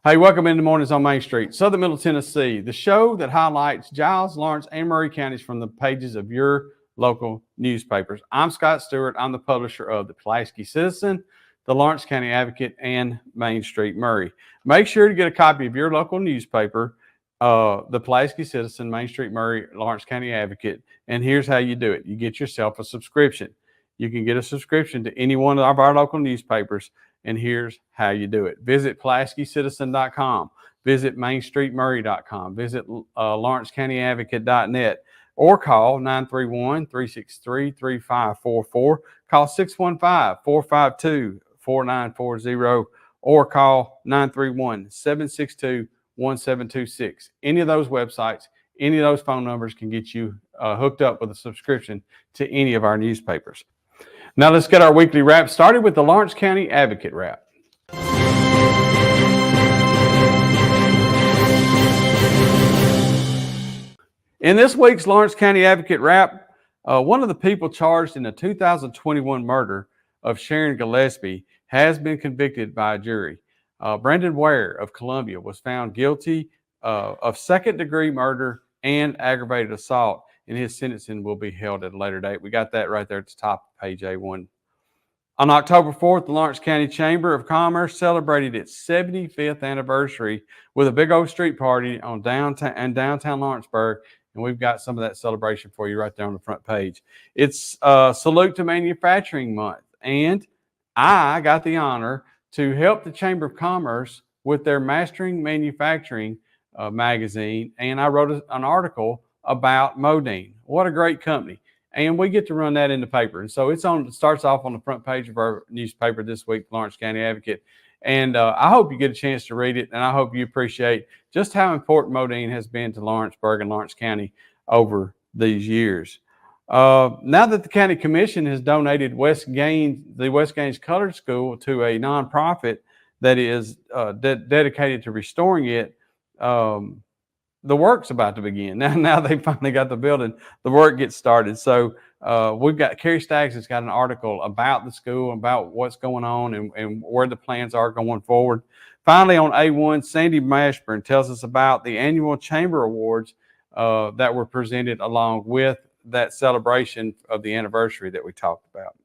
Hey, welcome into Mornings on Main Street, Southern Middle Tennessee, the show that highlights Giles, Lawrence, and Maury counties from the pages of your local newspapers. I'm Scott Stewart. I'm the publisher of the Pulaski Citizen, the Lawrence County Advocate, and Main Street Maury. Make sure to get a copy of your local newspaper, the Pulaski Citizen, Main Street Maury, Lawrence County Advocate, and here's how you do it. You get yourself a subscription. You can get a subscription to any one of our local newspapers, and here's how you do it. Visit PulaskiCitizen.com, visit MainStreetMaury.com, visit LawrenceCountyAdvocate.net, or call 931-363-3544, call 615-452-4940, or call 931-762-1726. Any of those websites, any of those phone numbers can get you hooked up with a subscription to any of our newspapers. Now let's get our weekly wrap started with the Lawrence County Advocate wrap. In this week's Lawrence County Advocate wrap, one of the people charged in the 2021 murder of Sharon Gillespie has been convicted by a jury. Brandon Ware of Columbia was found guilty of second-degree murder and aggravated assault, and his sentencing will be held at a later date. We got that right there at the top of page A1. On October 4th, the Lawrence County Chamber of Commerce celebrated its 75th anniversary with a big old street party on downtown Lawrenceburg, and we've got some of that celebration for you right there on the front page. It's Salute to Manufacturing Month, and I got the honor to help the Chamber of Commerce with their Mastering Manufacturing magazine, and I wrote an article about Modine. What a great company. And we get to run that in the paper. And so it starts off on the front page of our newspaper this week, Lawrence County Advocate. And I hope you get a chance to read it, and I hope you appreciate just how important Modine has been to Lawrenceburg and Lawrence County over these years. Now that the County Commission has donated the West Gaines Colored School to a nonprofit that is dedicated to restoring it, the work's about to begin. Now they finally got the building, the work gets started. So we've got Carrie Staggs has got an article about the school, about what's going on and where the plans are going forward. Finally, on A1, Sandy Mashburn tells us about the annual Chamber Awards that were presented along with that celebration of the anniversary that we talked about.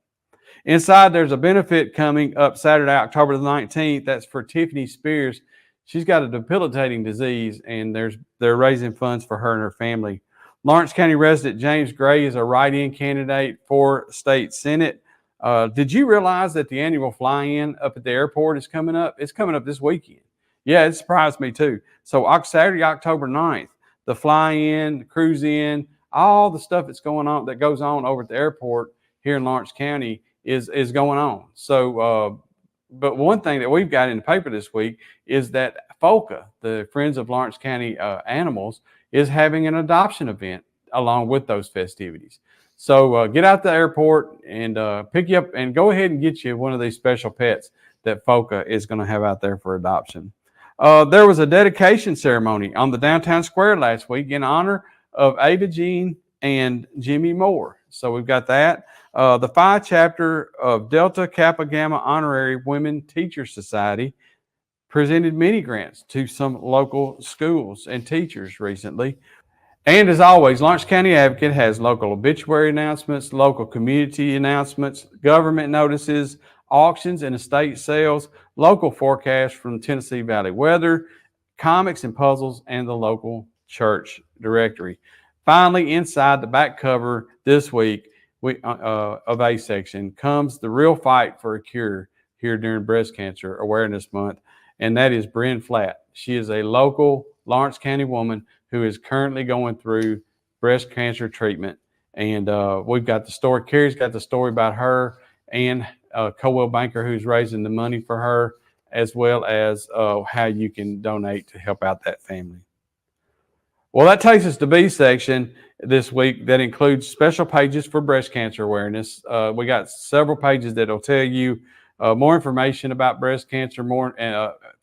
Inside, there's a benefit coming up Saturday, October the 19th. That's for Tiffany Spears. She's got a debilitating disease, and they're raising funds for her and her family. Lawrence County resident James Gray is a write-in candidate for state senate. Did you realize that the annual fly-in up at the airport is coming up? It's coming up this weekend. Yeah, it surprised me too. So Saturday, October 9th, the fly-in, the cruise-in, all the stuff that goes on over at the airport here in Lawrence County is going on. So, but one thing that we've got in the paper this week is that FOCA, the Friends of Lawrence County Animals, is having an adoption event along with those festivities. So get out to the airport and pick you up and go ahead and get you one of these special pets that FOCA is going to have out there for adoption. There was a dedication ceremony on the downtown square last week in honor of Ava Jean and Jimmy Moore. So we've got that. The Phi chapter of Delta Kappa Gamma Honorary Women Teachers Society presented many grants to some local schools and teachers recently. And as always, Lawrence County Advocate has local obituary announcements, local community announcements, government notices, auctions and estate sales, local forecasts from Tennessee Valley Weather, comics and puzzles, and the local church directory. Finally, inside the back cover this week of A section comes the real fight for a cure here during Breast Cancer Awareness Month, and that is Bryn Flatt. She is a local Lawrence County woman who is currently going through breast cancer treatment, and we've got the story. Carrie's got the story about her and Coldwell Banker, who's raising the money for her, as well as how you can donate to help out that family. Well, that takes us to B section this week that includes special pages for breast cancer awareness. We got several pages that will tell you more information about breast cancer, more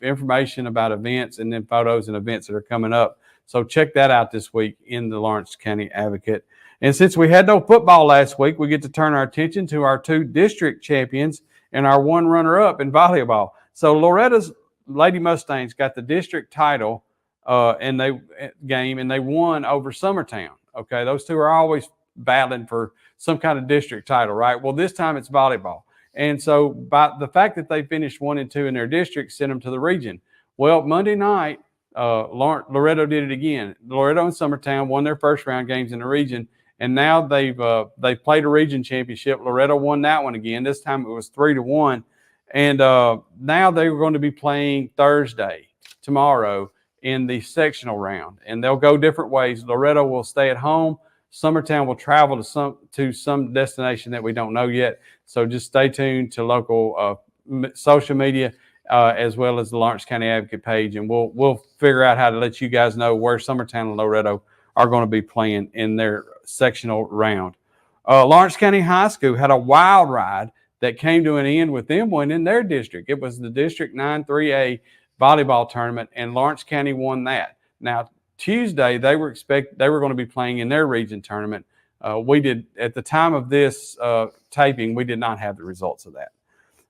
information about events, and then photos and events that are coming up. So check that out this week in the Lawrence County Advocate. And since we had no football last week, we get to turn our attention to our 2 district champions and our 1 runner-up in volleyball. So Loretta's Lady Mustangs got the district title and they won over Summertown. Okay, those two are always battling for some kind of district title, right? Well, this time it's volleyball. And so by the fact that they finished 1 and 2 in their district sent them to the region. Well, Monday night, Loretto did it again. Loretto and Summertown won their first round games in the region, and now they've played a region championship. Loretto won that one again. This time it was 3-1, and now they're going to be playing Thursday, tomorrow, in the sectional round, and they'll go different ways. Loretto will stay at home. Summertown will travel to some destination that we don't know yet. So just stay tuned to local social media as well as the Lawrence County Advocate page, and we'll figure out how to let you guys know where Summertown and Loretto are going to be playing in their sectional round. Lawrence County High School had a wild ride that came to an end with them winning their district. It was the District 9-3A volleyball tournament, and Lawrence County won that. Now, Tuesday, they were going to be playing in their region tournament. We did, at the time of this taping, we did not have the results of that.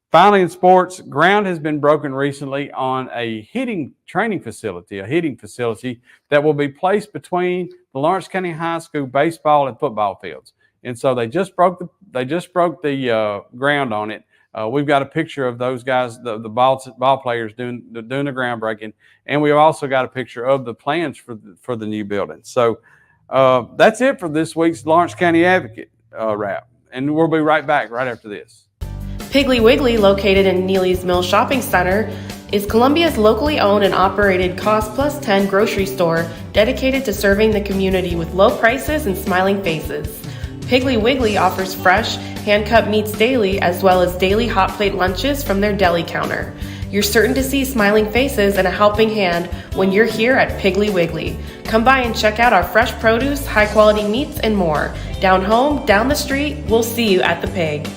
Finally, in sports, ground has been broken recently on a hitting training facility, that will be placed between the Lawrence County High School baseball and football fields. And so they just broke the ground on it. We've got a picture of those guys, the ball players doing the groundbreaking, and we've also got a picture of the plans for the new building. So that's it for this week's Lawrence County Advocate wrap, and we'll be right back right after this. Piggly Wiggly, located in Neely's Mill Shopping Center, is Columbia's locally owned and operated cost plus 10 grocery store dedicated to serving the community with low prices and smiling faces. Piggly Wiggly offers fresh, hand-cut meats daily, as well as daily hot plate lunches from their deli counter. You're certain to see smiling faces and a helping hand when you're here at Piggly Wiggly. Come by and check out our fresh produce, high-quality meats, and more. Down home, down the street, we'll see you at the Pig.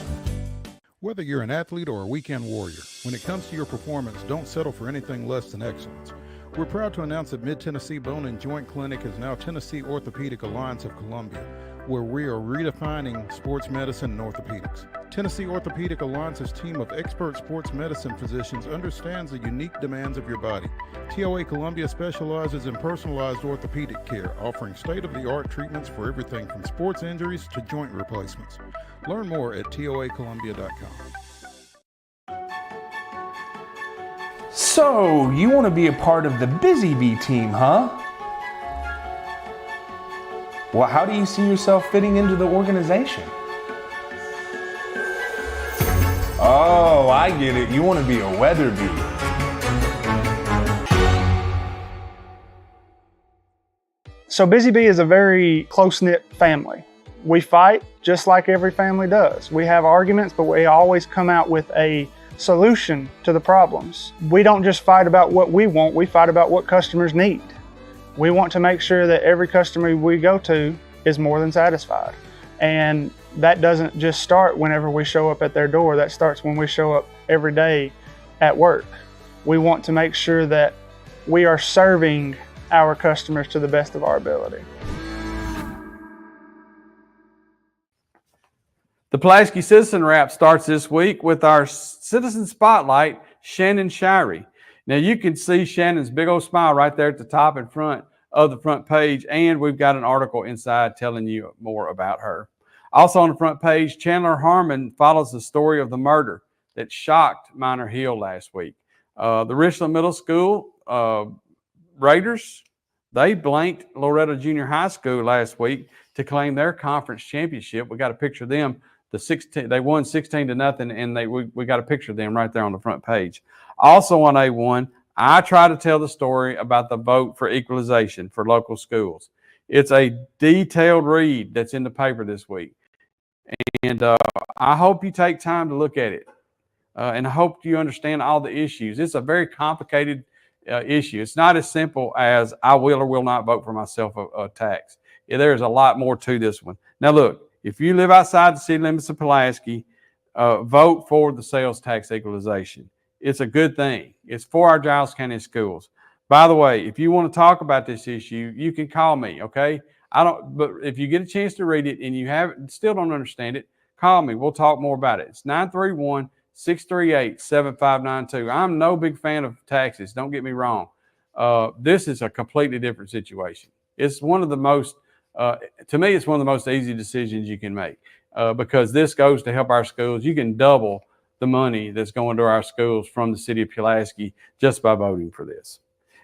Whether you're an athlete or a weekend warrior, when it comes to your performance, don't settle for anything less than excellence. We're proud to announce that Mid-Tennessee Bone and Joint Clinic is now Tennessee Orthopedic Alliance of Columbia, where we are redefining sports medicine and orthopedics. Tennessee Orthopedic Alliance's team of expert sports medicine physicians understands the unique demands of your body. TOA Columbia specializes in personalized orthopedic care, offering state-of-the-art treatments for everything from sports injuries to joint replacements. Learn more at toacolumbia.com. So, you want to be a part of the Busy Bee team, huh? Well, how do you see yourself fitting into the organization? Oh, I get it. You want to be a weather bee. So Busy Bee is a very close-knit family. We fight just like every family does. We have arguments, but we always come out with a solution to the problems. We don't just fight about what we want, we fight about what customers need. We want to make sure that every customer we go to is more than satisfied. And that doesn't just start whenever we show up at their door, that starts when we show up every day at work. We want to make sure that we are serving our customers to the best of our ability. The Pulaski Citizen Wrap starts this week with our Citizen Spotlight, Shannon Shirey. Now you can see Shannon's big old smile right there at the top and front of the front page, and we've got an article inside telling you more about her. Also on the front page, Chandler Harmon follows the story of the murder that shocked Minor Hill last week. The Richland Middle School Raiders, they blanked Loretto Junior High School last week to claim their conference championship. We got a picture of them. They won 16-0, and we got a picture of them right there on the front page. Also on A1, I try to tell the story about the vote for equalization for local schools. It's a detailed read that's in the paper this week. And I hope you take time to look at it. And I hope you understand all the issues. It's a very complicated issue. It's not as simple as I will or will not vote for myself a tax. Yeah, there's a lot more to this one. Now, look, if you live outside the city limits of Pulaski, vote for the sales tax equalization. It's a good thing. It's for our Giles County schools. By the way, if you want to talk about this issue, you can call me, okay? But if you get a chance to read it and you still don't understand it, call me. We'll talk more about it. It's 638-7592. I'm no big fan of taxes. Don't get me wrong. This is a completely different situation. It's one of the most, to me, it's one of the most easy decisions you can make because this goes to help our schools. You can double the money that's going to our schools from the city of Pulaski just by voting for this.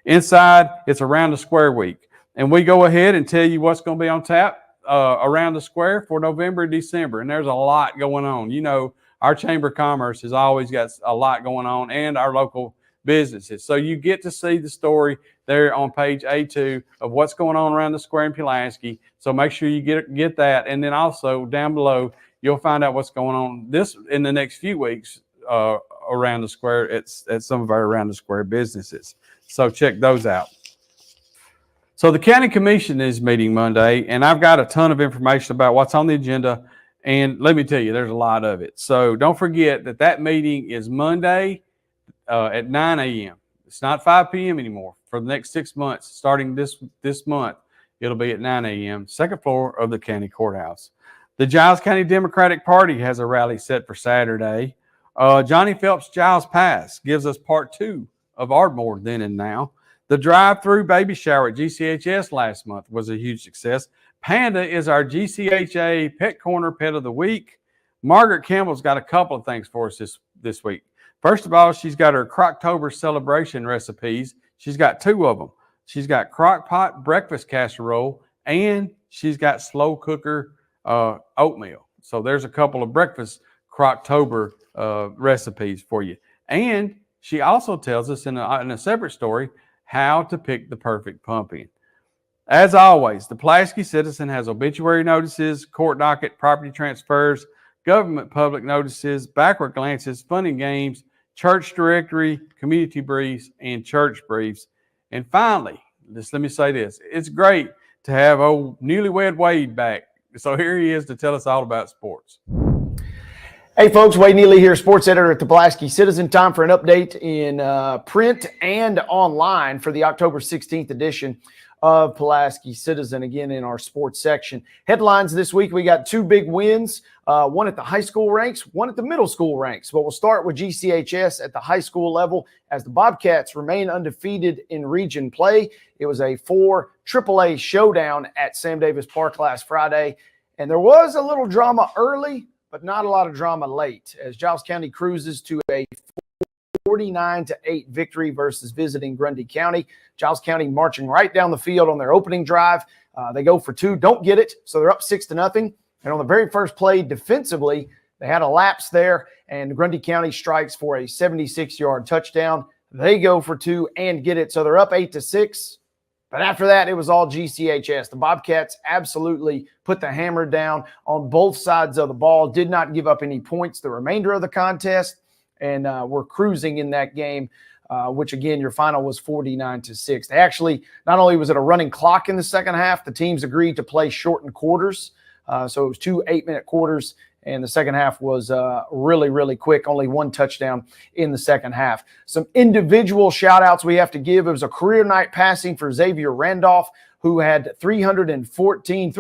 Inside, it's Around the Square week, and we go ahead and tell you what's going to be on tap around the square for November and December, and there's a lot going on. You know, our Chamber of Commerce has always got a lot going on, and our local businesses. So you get to see the story there on page A2 of what's going on around the square in Pulaski. So make sure you get that, and then also down below you'll find out what's going on this in the next few weeks around the square at some of our Around the Square businesses. So check those out. So the county commission is meeting Monday, and I've got a ton of information about what's on the agenda. And let me tell you, there's a lot of it. So don't forget that meeting is Monday at 9 a.m. It's not 5 p.m. anymore. For the next 6 months, starting this month, it'll be at 9 a.m., second floor of the county courthouse. The Giles County Democratic Party has a rally set for Saturday. Johnny Phelps Giles Pass gives us part 2 of Ardmore Then and Now. The drive-through baby shower at GCHS last month was a huge success. Panda is our GCHA Pet Corner Pet of the Week. Margaret Campbell's got a couple of things for us this week. First of all, she's got her Croctober celebration recipes. She's got 2 of them. She's got crock pot breakfast casserole, and she's got slow cooker oatmeal. So there's a couple of breakfast Croctober recipes for you. And she also tells us in a separate story how to pick the perfect pumpkin. As always, the Pulaski Citizen has obituary notices, court docket, property transfers, government public notices, backward glances, fun and games, church directory, community briefs, and church briefs. And finally, just let me say this. It's great to have old newlywed Wade back. So here he is to tell us all about sports. Hey folks, Wade Neely here, sports editor at the Pulaski Citizen. Time for an update in print and online for the October 16th edition of Pulaski Citizen, again in our sports section. Headlines this week, we got 2 big wins, one at the high school ranks, one at the middle school ranks. But we'll start with GCHS at the high school level as the Bobcats remain undefeated in region play. It was a 4 AAA showdown at Sam Davis Park last Friday, and there was a little drama early, but not a lot of drama late, as Giles County cruises to a 49-8 victory versus visiting Grundy County. Giles County marching right down the field on their opening drive. They go for 2, don't get it, so they're up 6-0. And on the very first play defensively, they had a lapse there, and Grundy County strikes for a 76-yard touchdown. They go for 2 and get it, so they're up 8-6. But after that, it was all GCHS. The Bobcats absolutely put the hammer down on both sides of the ball, did not give up any points the remainder of the contest, and were cruising in that game, which, again, your final was 49-6. They actually, not only was it a running clock in the second half, the teams agreed to play shortened quarters. So it was 2 8-minute quarters, and the second half was really, really quick. Only 1 touchdown in the second half. Some individual shout-outs we have to give. It was a career night passing for Xavier Randolph, who had 313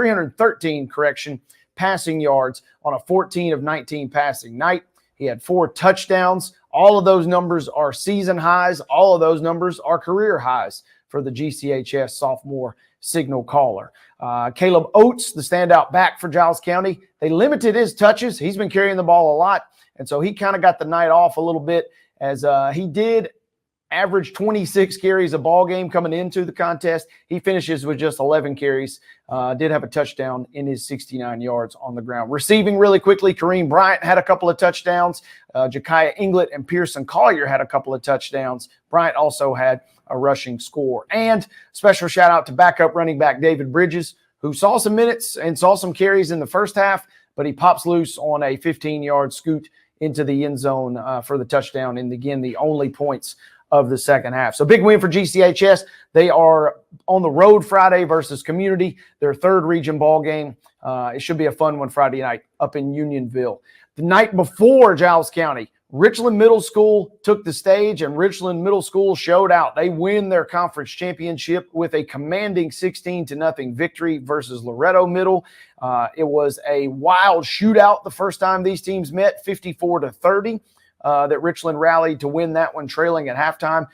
passing yards on a 14 of 19 passing night. He had 4 touchdowns. All of those numbers are season highs. All of those numbers are career highs for the GCHS sophomore signal caller. Caleb Oates, the standout back for Giles County, they limited his touches. He's been carrying the ball a lot, and so he kind of got the night off a little bit, as he did average 26 carries a ball game coming into the contest. He finishes with just 11 carries, did have a touchdown in his 69 yards on the ground. Receiving really quickly, Kareem Bryant had a couple of touchdowns. Jekiah Inglet and Pearson Collier had a couple of touchdowns. Bryant also had a rushing score. And special shout out to backup running back David Bridges, who saw some minutes and saw some carries in the first half, but he pops loose on a 15-yard scoot into the end zone for the touchdown, and again, the only points of the second half. So big win for GCHS. They are on the road Friday versus Community, their 3rd region ball game. It should be a fun one Friday night up in Unionville. The night before Giles County, Richland Middle School took the stage, and Richland Middle School showed out. They win their conference championship with a commanding 16-0 victory versus Loretto Middle. It was a wild shootout the first time these teams met, 54-30. that Richland rallied to win that one, trailing at halftime.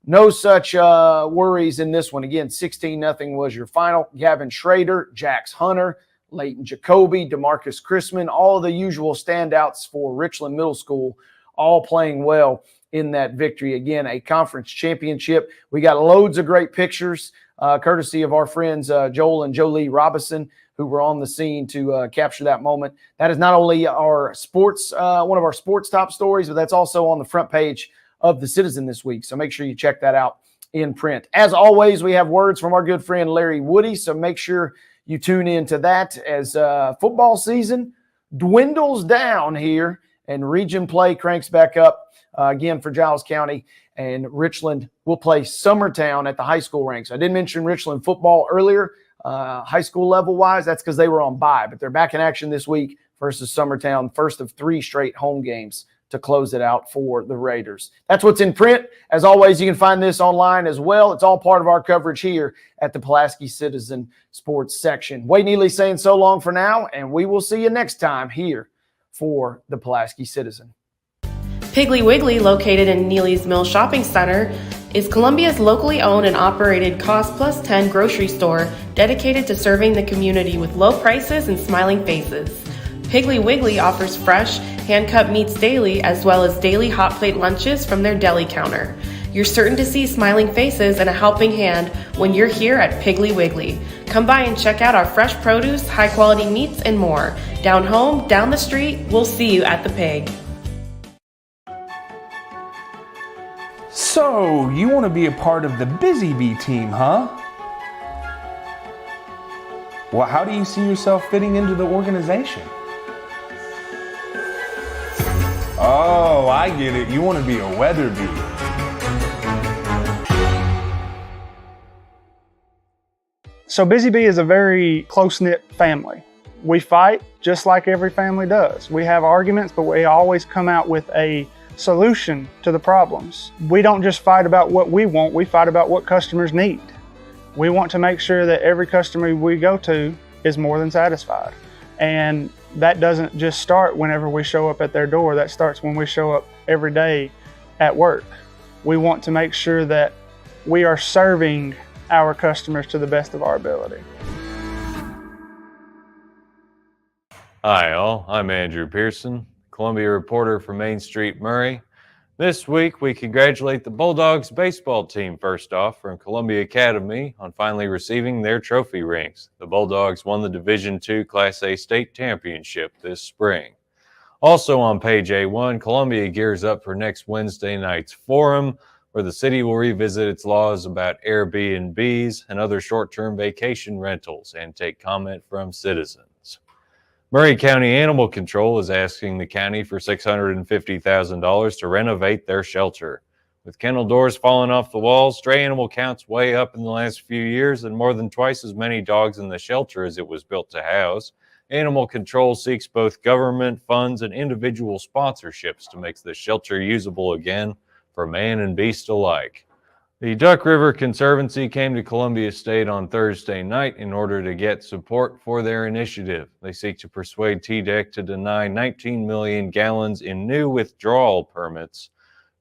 No such worries in this one. Again, 16-0 was your final. Gavin Schrader, Jax Hunter, Leighton Jacoby, DeMarcus Chrisman, all the usual standouts for Richland Middle School, all playing well in that victory. Again, a conference championship. We got loads of great pictures, courtesy of our friends Joel and Jolie Robinson, who were on the scene to capture that moment. That is not only our sports, one of our sports top stories, but that's also on the front page of the Citizen this week. So make sure you check that out in print. As always, we have words from our good friend Larry Woody. So make sure you tune into that as football season dwindles down here and region play cranks back up again for Giles County. And Richland will play Summertown at the high school ranks. I did mention Richland football earlier, high school level wise. That's because they were on bye, but they're back in action this week versus Summertown, first of 3 straight home games to close it out for the Raiders. That's what's in print. As always, you can find this online as well. It's all part of our coverage here at the Pulaski Citizen Sports section. Wade Neely saying so long for now, and we will see you next time here for the Pulaski Citizen. Piggly Wiggly, located in Neely's Mill Shopping Center, is Columbia's locally owned and operated Cost Plus 10 grocery store dedicated to serving the community with low prices and smiling faces. Piggly Wiggly offers fresh, hand-cut meats daily, as well as daily hot plate lunches from their deli counter. You're certain to see smiling faces and a helping hand when you're here at Piggly Wiggly. Come by and check out our fresh produce, high-quality meats, and more. Down home, down the street, we'll see you at the Pig. So, you want to be a part of the Busy Bee team, huh? Well, how do you see yourself fitting into the organization? Oh, I get it. You want to be a weather bee. So Busy Bee is a very close-knit family. We fight just like every family does. We have arguments, but we always come out with a solution to the problems. We don't just fight about what we want, we fight about what customers need. We want to make sure that every customer we go to is more than satisfied. And that doesn't just start whenever we show up at their door. That starts when we show up every day at work. We want to make sure that we are serving our customers to the best of our ability. Hi all, I'm Andrew Pearson, Columbia reporter for Main Street Maury. This week we congratulate the Bulldogs baseball team first off from Columbia Academy on finally receiving their trophy rings. The Bulldogs won the Division II Class A state championship this spring. Also on page A1, Columbia gears up for next Wednesday night's forum, where the city will revisit its laws about Airbnbs and other short-term vacation rentals and take comment from citizens. Maury County Animal Control is asking the county for $650,000 to renovate their shelter. With kennel doors falling off the walls, stray animal counts way up in the last few years, and more than twice as many dogs in the shelter as it was built to house. Animal Control seeks both government funds and individual sponsorships to make the shelter usable again for man and beast alike. The Duck River Conservancy came to Columbia State on Thursday night in order to get support for their initiative. They seek to persuade TDEC to deny 19 million gallons in new withdrawal permits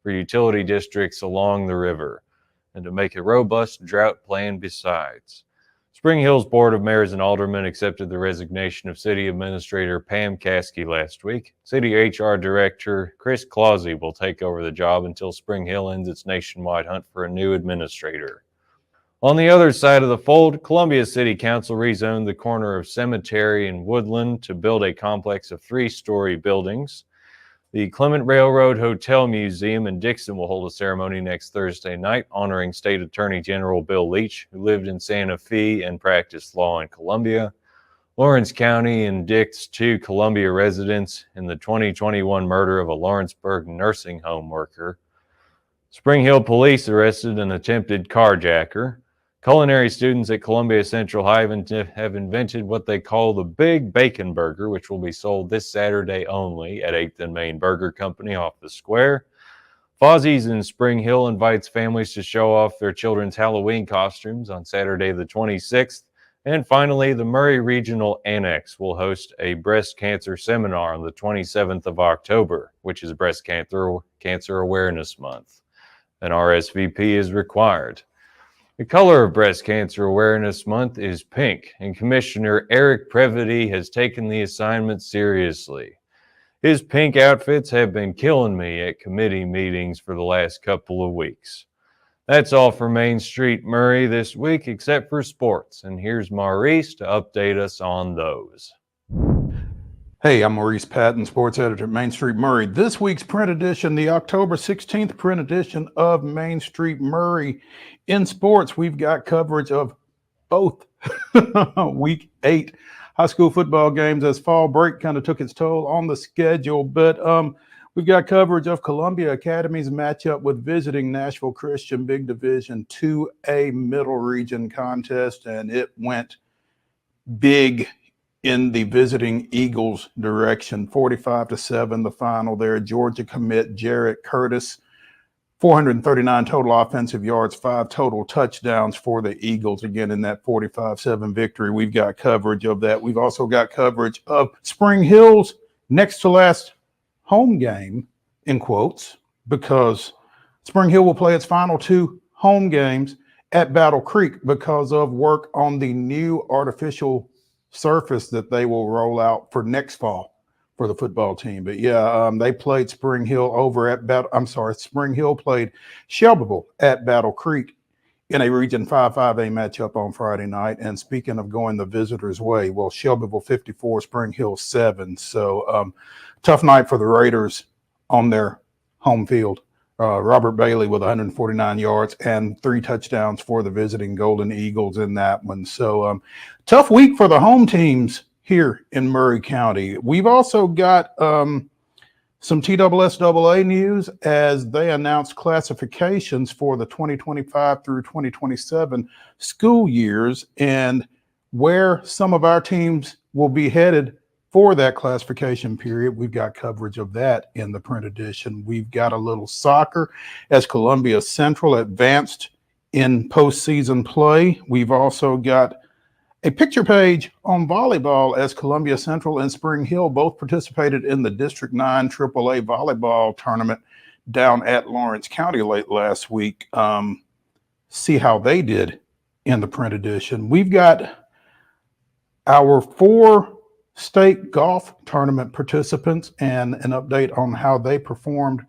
for utility districts along the river, and to make a robust drought plan besides. Spring Hill's Board of Mayors and Aldermen accepted the resignation of City Administrator Pam Caskey last week. City HR Director Chris Clausey will take over the job until Spring Hill ends its nationwide hunt for a new administrator. On the other side of the fold, Columbia City Council rezoned the corner of Cemetery and Woodland to build a complex of 3-story buildings. The Clement Railroad Hotel Museum in Dixon will hold a ceremony next Thursday night honoring State Attorney General Bill Leach, who lived in Santa Fe and practiced law in Columbia. Lawrence County indicts 2 Columbia residents in the 2021 murder of a Lawrenceburg nursing home worker. Spring Hill police arrested an attempted carjacker. Culinary students at Columbia Central High have invented what they call the Big Bacon Burger, which will be sold this Saturday only at 8th and Main Burger Company off the square. Fozzie's in Spring Hill invites families to show off their children's Halloween costumes on Saturday the 26th And finally, the Maury Regional Annex will host a breast cancer seminar on the 27th of October, which is Breast Cancer Awareness Month. An RSVP is required. The color of Breast Cancer Awareness Month is pink, and Commissioner Eric Previty has taken the assignment seriously. His pink outfits have been killing me at committee meetings for the last couple of weeks. That's all for Main Street Maury this week, except for sports. And here's Maurice to update us on those. Hey, I'm Maurice Patton, sports editor at Main Street Maury. This week's print edition, the October 16th print edition of Main Street Maury. In sports, we've got coverage of both week 8 high school football games as fall break kind of took its toll on the schedule. But we've got coverage of Columbia Academy's matchup with visiting Nashville Christian Big Division 2A Middle Region contest, and it went big in the visiting Eagles direction, 45-7, the final there. Georgia commit Jarrett Curtis, 439 total offensive yards, 5 total touchdowns for the Eagles, again, in that 45-7 victory. We've got coverage of that. We've also got coverage of Spring Hill's next to last home game, in quotes, because Spring Hill will play its final 2 home games at Battle Creek because of work on the new artificial surface that they will roll out for next fall for the football team. But yeah, they played Spring Hill Spring Hill played Shelbyville at Battle Creek in a Region 5-5A matchup on Friday night. And speaking of going the visitors' way, well, Shelbyville 54, Spring Hill 7. So tough night for the Raiders on their home field. Robert Bailey with 149 yards and 3 touchdowns for the visiting Golden Eagles in that one. So tough week for the home teams here in Maury County. We've also got some TSSAA news as they announced classifications for the 2025 through 2027 school years and where some of our teams will be headed for that classification period. We've got coverage of that in the print edition. We've got a little soccer as Columbia Central advanced in postseason play. We've also got a picture page on volleyball as Columbia Central and Spring Hill both participated in the District 9 AAA volleyball tournament down at Lawrence County late last week. See how they did in the print edition. We've got our 4 state golf tournament participants and an update on how they performed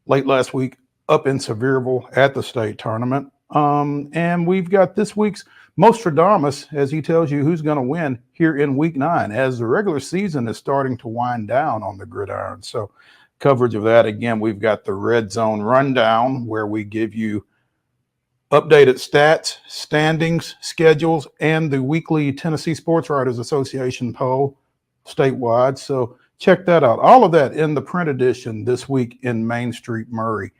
late last week up in Sevierville at the state tournament. And we've got this week's Mostradamus as he tells you who's going to win here in week 9 as the regular season is starting to wind down on the gridiron. So coverage of that. Again, we've got the Red Zone Rundown where we give you updated stats, standings, schedules, and the weekly Tennessee Sports Writers Association poll statewide. So check that out. All of that in the print edition this week in Main Street Maury.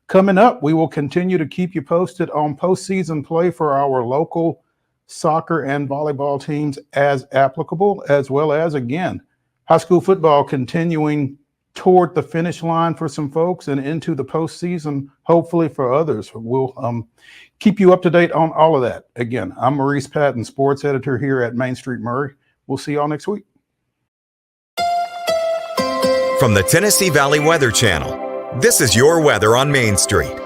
Coming up, we will continue to keep you posted on postseason play for our local soccer and volleyball teams as applicable, as well as, again, high school football continuing toward the finish line for some folks and into the postseason, hopefully for others. We'll keep you up to date on all of that. Again, I'm Maurice Patton, sports editor here at Main Street Maury. We'll see y'all next week. From the Tennessee Valley Weather Channel, this is your weather on Main Street.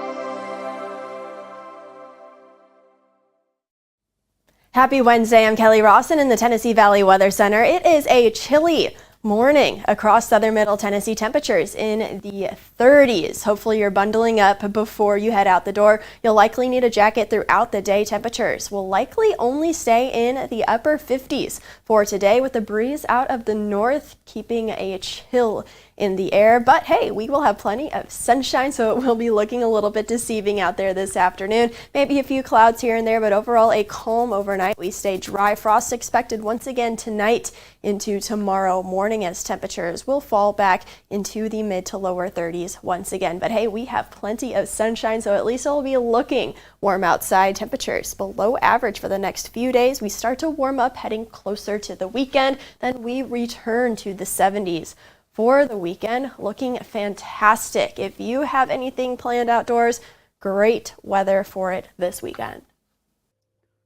Happy Wednesday, I'm Kelly Rawson in the Tennessee Valley Weather Center. It is a chilly morning across southern middle Tennessee, temperatures in the 30s. Hopefully you're bundling up before you head out the door. You'll likely need a jacket throughout the day. Temperatures will likely only stay in the upper 50s for today with the breeze out of the north keeping a chill in the air. But hey, we will have plenty of sunshine, so it will be looking a little bit deceiving out there this afternoon. Maybe a few clouds here and there, but overall a calm overnight. We stay dry. Frost expected once again tonight into tomorrow morning as temperatures will fall back into the mid to lower 30s once again. But hey, we have plenty of sunshine, so at least it'll be looking warm outside. Temperatures below average for the next few days. We start to warm up heading closer to the weekend. Then we return to the 70s. For the weekend, looking fantastic. If you have anything planned outdoors, great weather for it this weekend.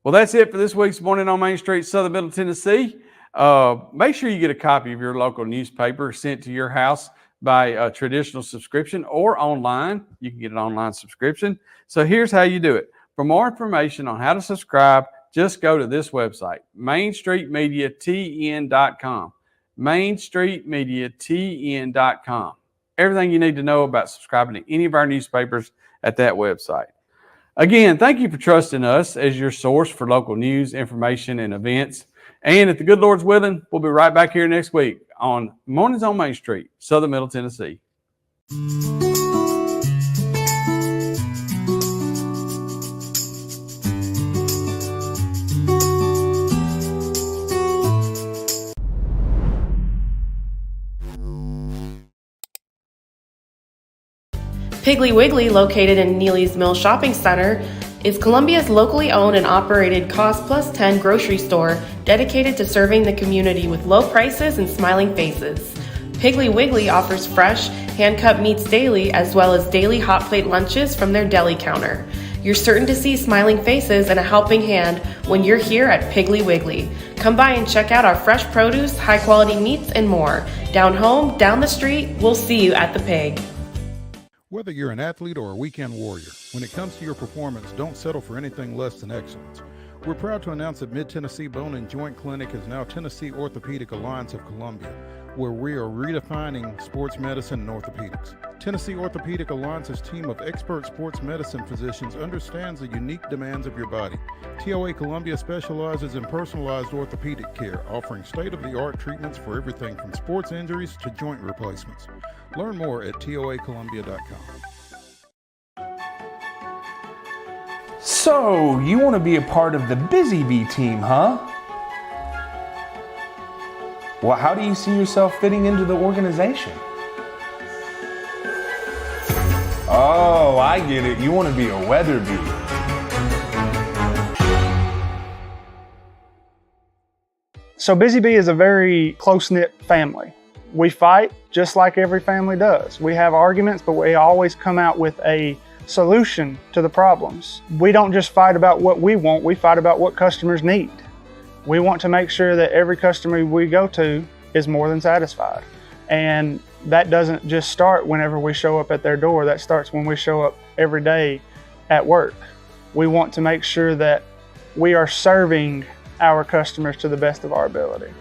Well, that's it for this week's Morning on Main Street, Southern Middle Tennessee. Make sure you get a copy of your local newspaper sent to your house by a traditional subscription or online. You can get an online subscription. So here's how you do it. For more information on how to subscribe, just go to this website, mainstreetmediatn.com. mainstreetmediatn.com. Everything you need to know about subscribing to any of our newspapers at that website. Again, thank you for trusting us as your source for local news, information, and events. And if the good Lord's willing, we'll be right back here next week on Mornings on Main Street, Southern Middle Tennessee. Piggly Wiggly, located in Neely's Mill Shopping Center, is Columbia's locally owned and operated Cost Plus 10 grocery store dedicated to serving the community with low prices and smiling faces. Piggly Wiggly offers fresh, hand-cut meats daily, as well as daily hot plate lunches from their deli counter. You're certain to see smiling faces and a helping hand when you're here at Piggly Wiggly. Come by and check out our fresh produce, high-quality meats, and more. Down home, down the street, we'll see you at the Pig. Whether you're an athlete or a weekend warrior, when it comes to your performance, don't settle for anything less than excellence. We're proud to announce that Mid-Tennessee Bone and Joint Clinic is now Tennessee Orthopedic Alliance of Columbia, where we are redefining sports medicine and orthopedics. Tennessee Orthopedic Alliance's team of expert sports medicine physicians understands the unique demands of your body. TOA Columbia specializes in personalized orthopedic care, offering state-of-the-art treatments for everything from sports injuries to joint replacements. Learn more at toacolumbia.com. So, you want to be a part of the Busy Bee team, huh? Well, how do you see yourself fitting into the organization? Oh, I get it. You want to be a weather bee. So Busy Bee is a very close-knit family. We fight just like every family does. We have arguments, but we always come out with a solution to the problems. We don't just fight about what we want, we fight about what customers need. We want to make sure that every customer we go to is more than satisfied. And that doesn't just start whenever we show up at their door, that starts when we show up every day at work. We want to make sure that we are serving our customers to the best of our ability.